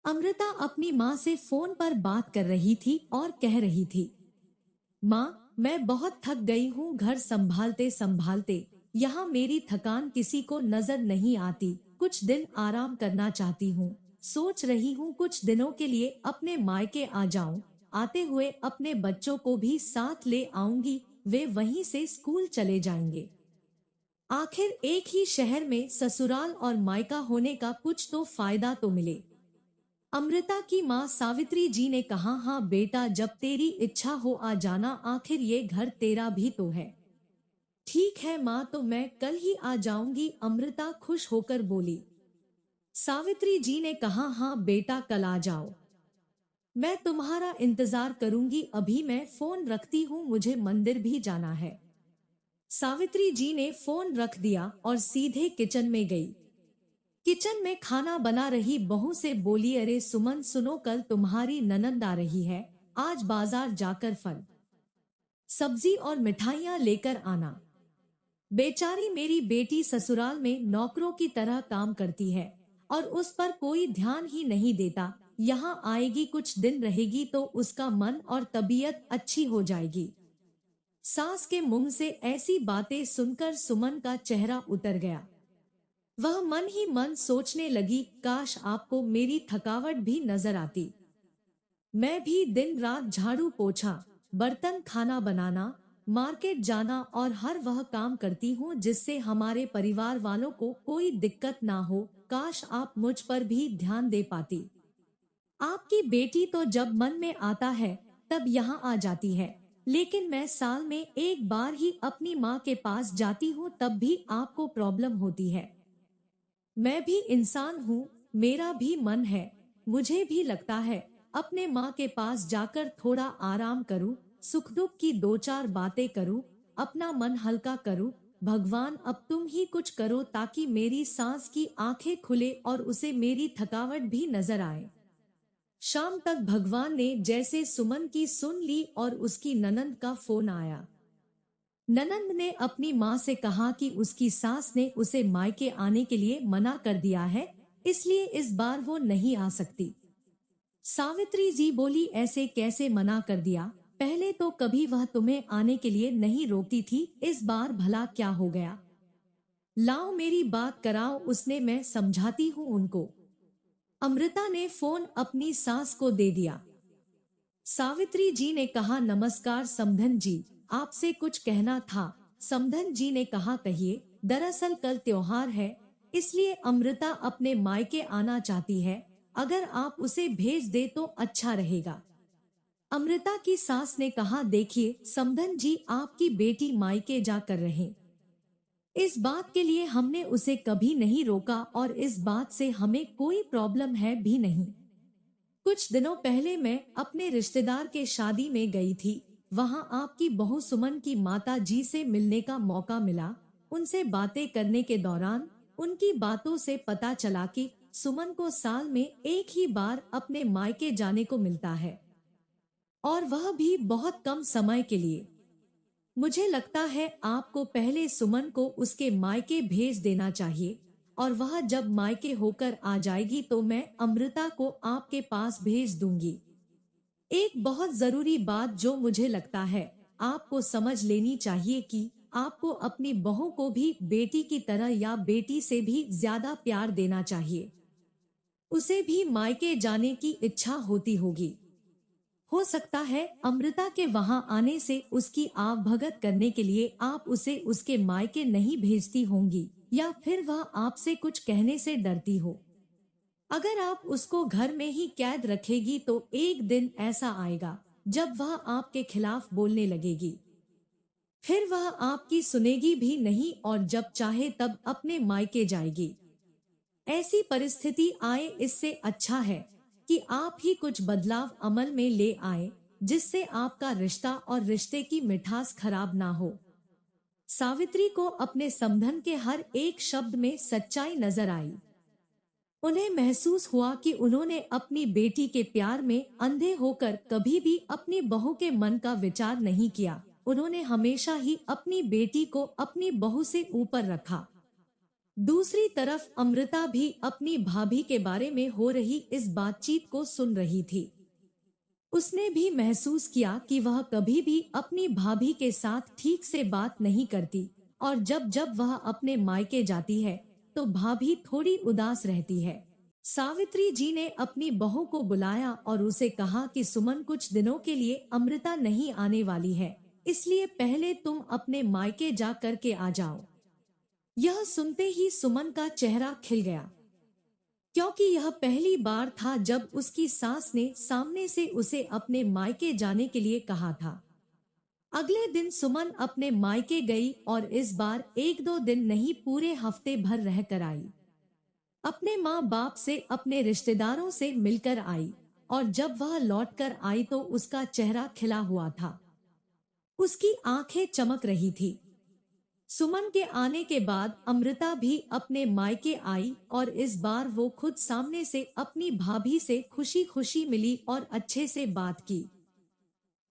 अमृता अपनी माँ से फोन पर बात कर रही थी और कह रही थी, माँ, मैं बहुत थक गई हूँ घर संभालते संभालते। यहाँ मेरी थकान किसी को नजर नहीं आती। कुछ दिन आराम करना चाहती हूँ। सोच रही हूँ कुछ दिनों के लिए अपने मायके आ जाऊं। आते हुए अपने बच्चों को भी साथ ले आऊंगी, वे वहीं से स्कूल चले जाएंगे। आखिर एक ही शहर में ससुराल और मायका होने का कुछ तो फायदा तो मिले। अमृता की माँ सावित्री जी ने कहा, हाँ बेटा, जब तेरी इच्छा हो आ जाना, आखिर ये घर तेरा भी तो है। ठीक है माँ, तो मैं कल ही आ जाऊंगी, अमृता खुश होकर बोली। सावित्री जी ने कहा, हाँ बेटा, कल आ जाओ। मैं तुम्हारा इंतजार करूंगी। अभी मैं फोन रखती हूँ, मुझे मंदिर भी जाना है। सावित्री जी ने फोन रख दिया और सीधे किचन में गई। किचन में खाना बना रही बहू से बोली, अरे सुमन सुनो, कल तुम्हारी ननद आ रही है। आज बाजार जाकर फल सब्जी और मिठाइयाँ लेकर आना। बेचारी मेरी बेटी ससुराल में नौकरों की तरह काम करती है और उस पर कोई ध्यान ही नहीं देता। यहाँ आएगी, कुछ दिन रहेगी तो उसका मन और तबीयत अच्छी हो जाएगी। सास के मुंह से ऐसी बातें सुनकर सुमन का चेहरा उतर गया। वह मन ही मन सोचने लगी, काश आपको मेरी थकावट भी नजर आती। मैं भी दिन रात झाड़ू पोछा, बर्तन, खाना बनाना, मार्केट जाना और हर वह काम करती हूँ जिससे हमारे परिवार वालों को कोई दिक्कत ना हो। काश आप मुझ पर भी ध्यान दे पाती। आपकी बेटी तो जब मन में आता है तब यहाँ आ जाती है, लेकिन मैं साल में एक बार ही अपनी माँ के पास जाती हूँ, तब भी आपको प्रॉब्लम होती है। मैं भी इंसान हूँ, मेरा भी मन है। मुझे भी लगता है अपने माँ के पास जाकर थोड़ा आराम करूँ, सुख दुख की दो चार बातें करूँ, अपना मन हल्का करूँ। भगवान, अब तुम ही कुछ करो ताकि मेरी सांस की आंखें खुले और उसे मेरी थकावट भी नजर आए। शाम तक भगवान ने जैसे सुमन की सुन ली और उसकी ननंद का फोन आया। ननंद ने अपनी माँ से कहा कि उसकी सास ने उसे मायके आने के लिए मना कर दिया है, इसलिए इस बार वो नहीं आ सकती। सावित्री जी बोली, ऐसे कैसे मना कर दिया? पहले तो कभी वह तुम्हें आने के लिए नहीं रोकती थी, इस बार भला क्या हो गया? लाओ मेरी बात कराओ उसने, मैं समझाती हूँ उनको। अमृता ने फोन अपनी सास को दे दिया। सावित्री जी ने कहा, नमस्कार समधन जी, आपसे कुछ कहना था। समधन जी ने कहा, कहिए। दरअसल कल त्योहार है, इसलिए अमृता अपने मायके आना चाहती है। अगर आप उसे भेज दे तो अच्छा रहेगा। अमृता की सास ने कहा, देखिए समधन जी, आपकी बेटी मायके जाकर रहे, इस बात के लिए हमने उसे कभी नहीं रोका और इस बात से हमें कोई प्रॉब्लम है भी नहीं। कुछ दिनों पहले मैं अपने रिश्तेदार के शादी में गई थी। वहां आपकी बहू सुमन की माता जी से मिलने का मौका मिला। उनसे बातें करने के दौरान उनकी बातों से पता चला कि सुमन को साल में एक ही बार अपने मायके जाने को मिलता है, और वह भी बहुत कम समय के लिए। मुझे लगता है आपको पहले सुमन को उसके मायके भेज देना चाहिए, और वह जब मायके होकर आ जाएगी तो मैं अमृता को आपके पास भेज दूंगी। एक बहुत जरूरी बात जो मुझे लगता है आपको समझ लेनी चाहिए कि आपको अपनी बहू को भी बेटी की तरह या बेटी से भी ज्यादा प्यार देना चाहिए। उसे भी मायके जाने की इच्छा होती होगी। हो सकता है अमृता के वहां आने से उसकी आवभगत करने के लिए आप उसे उसके मायके नहीं भेजती होंगी, या फिर वह आपसे कुछ कहने से डरती हो। अगर आप उसको घर में ही कैद रखेगी तो एक दिन ऐसा आएगा जब वह आपके खिलाफ बोलने लगेगी। फिर वह आपकी सुनेगी भी नहीं और जब चाहे तब अपने मायके जाएगी। ऐसी परिस्थिति आए, इससे अच्छा है कि आप ही कुछ बदलाव अमल में ले आए, जिससे आपका रिश्ता और रिश्ते की मिठास खराब ना हो। सावित्री को अपने समधन के हर एक शब्द में सच्चाई नजर आई। उन्हें महसूस हुआ कि उन्होंने अपनी बेटी के प्यार में अंधे होकर कभी भी अपनी बहू के मन का विचार नहीं किया। उन्होंने हमेशा ही अपनी बेटी को अपनी बहू से ऊपर रखा। दूसरी तरफ अमृता भी अपनी भाभी के बारे में हो रही इस बातचीत को सुन रही थी। उसने भी महसूस किया कि वह कभी भी अपनी भाभी के साथ ठीक से बात नहीं करती और जब जब वह अपने मायके जाती है तो भाभी थोड़ी उदास रहती है। सावित्री जी ने अपनी बहू को बुलाया और उसे कहा कि सुमन कुछ दिनों के लिए अमृता नहीं आने वाली है, इसलिए पहले तुम अपने मायके जा करके आ जाओ। यह सुनते ही सुमन का चेहरा खिल गया, क्योंकि यह पहली बार था जब उसकी सास ने सामने से उसे अपने मायके जाने के लिए कहा था। अगले दिन सुमन अपने मायके गई और इस बार एक दो दिन नहीं पूरे हफ्ते भर रह कर आई। अपने माँ बाप से अपने रिश्तेदारों से मिलकर आई और जब वह लौटकर आई तो उसका चेहरा खिला हुआ था। उसकी आंखें चमक रही थी। सुमन के आने के बाद अमृता भी अपने मायके आई और इस बार वो खुद सामने से अपनी भाभी से खुशी खुशी मिली और अच्छे से बात की।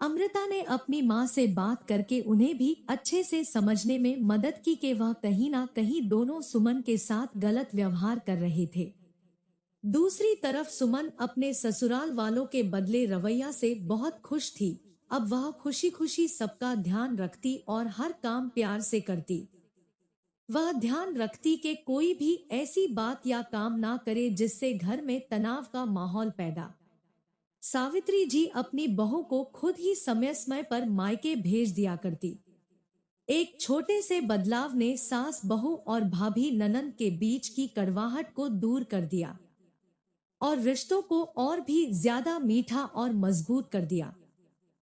अमृता ने अपनी माँ से बात करके उन्हें भी अच्छे से समझने में मदद की कि वह कहीं ना कहीं दोनों सुमन के साथ गलत व्यवहार कर रहे थे। दूसरी तरफ सुमन अपने ससुराल वालों के बदले रवैया से बहुत खुश थी। अब वह खुशी खुशी सबका ध्यान रखती और हर काम प्यार से करती। वह ध्यान रखती कि कोई भी ऐसी बात या काम ना करे जिससे घर में तनाव का माहौल पैदा। सावित्री जी अपनी बहू को खुद ही समय समय पर मायके भेज दिया करती। एक छोटे से बदलाव ने सास बहू और भाभी ननंद के बीच की कड़वाहट को दूर कर दिया और रिश्तों को और भी ज्यादा मीठा और मजबूत कर दिया।